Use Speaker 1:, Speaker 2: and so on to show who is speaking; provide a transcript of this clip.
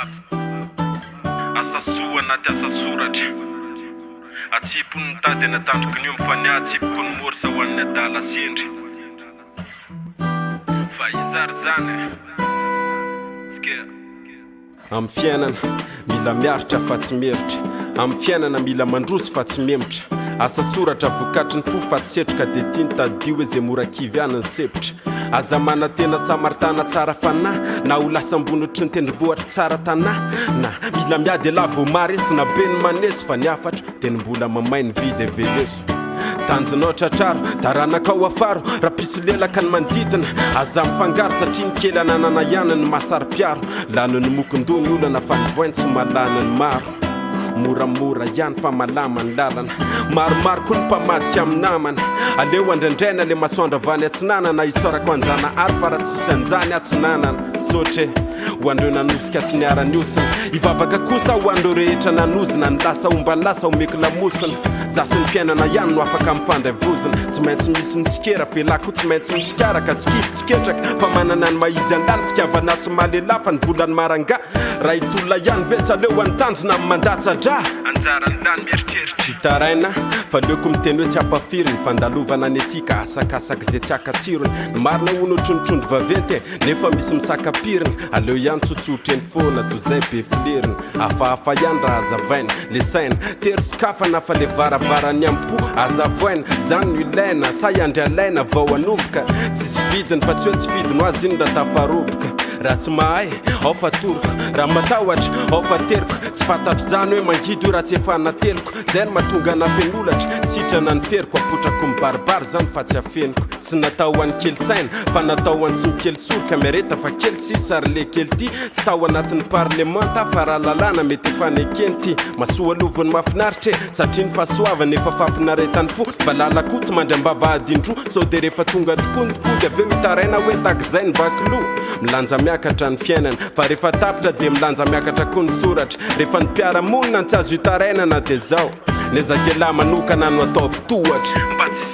Speaker 1: Asa Sy anaty asa soratra atsipony ny tady natandroko ny io mifania atsipoko ny morsa ho an'ny adala sendry fa izary zany
Speaker 2: Am fiainana mila miaritra fa tsy meritra am fiainana mila mandroso fa tsy memotra asa soratra vokatry ny fo fa tsy setroka dia tiany tadio hoe zay mora kivy any ny sepitra aza manantena samaritana tsara fanahy na ho lasa ambonitry ny tendrombohatra tsara tanahy na mila miady lavo maresy na be ny manesy fa ny afatra dia ny mbola mamay ny vidy eveleso tanjonao tratraro taranakao afaro raha piso lelaka ny manodidina aza mifangaro satria ny kely ananana ihany ny mahasary-piaro lano ny mokondony olana fa nivoainy tsy malana ny maro moramora ihany fa malama ny lalana maromaro koa ny mpamadika amin'ny namana aleo andraindraina le masoandra vany atsinanana isorako anjana ary fa raha tsisy anjany atsinanana sotre ho andreo nanosika sy niara-ny osina ivavaka kosa ho andreo rehetra nanozina ny lasa omba ny lasa homeky lamosina zasy ny fiainana ihany no afaka mifandravozina tsy maintsy misy mitsikera felako tsy maintsy mitsikaraka tsikify tsiketraka fa manana ny maizy andany fitiavana tsy malela fa ny volany maranga raha hitolona ihany betsy aleo antanjona amin'ny mandatsadra
Speaker 1: anjara ny lany mieritreritra
Speaker 2: hitaraina fa leoko miteny hoe tsy ampafiry ny fandalovana ny etika asakasaka izay tsy akatsirony ny marina hono trondrotrondro vaventy nefa misy misakapiriny aleo ihany tsotsotreny foana toy izay be filiriny hafahafa ihany raha azavaina le saina tery sokafana fa le varavarany ampo azavoaina zany no ilaina say andry alaina vao anomboka tsisy vidiny fa tsy hoe tsy vidiny ho azy iny raha tafaroboka raha tsy mahay ao fa toroko raha matahotra ao fa teriko tsy fantatro zany hoe mangidy io raha tsy efa nateliko zay no mahatonga nafenolatra sitrana ny teriko apotrako mibaribary zany fa tsy afeniko tsy natao ho an'ny kely saina fa natao ho an'ny tsy mikely soroka miareta fa kely sisa ary le kely ty tsy tao anatin'ny parlemanta fa raha lalàna mety efa nekeny ty masoa lovony mafinaritra satria ny fahasoavana efa fafinaretany fo mba lalakoty mandram-bava adindro sao dia rehefa tonga tokoa ny tokody aveo hitaraina hoe takizay ny vakilo milanja miakatra ny fiainana fa rehefa tapitra dia milanja miakatra koa ny soratra rehefa ny mpiaramonina ny tsy azo hitarainana dia zao nezakela manokana no ataovy tohatra
Speaker 1: mba tsy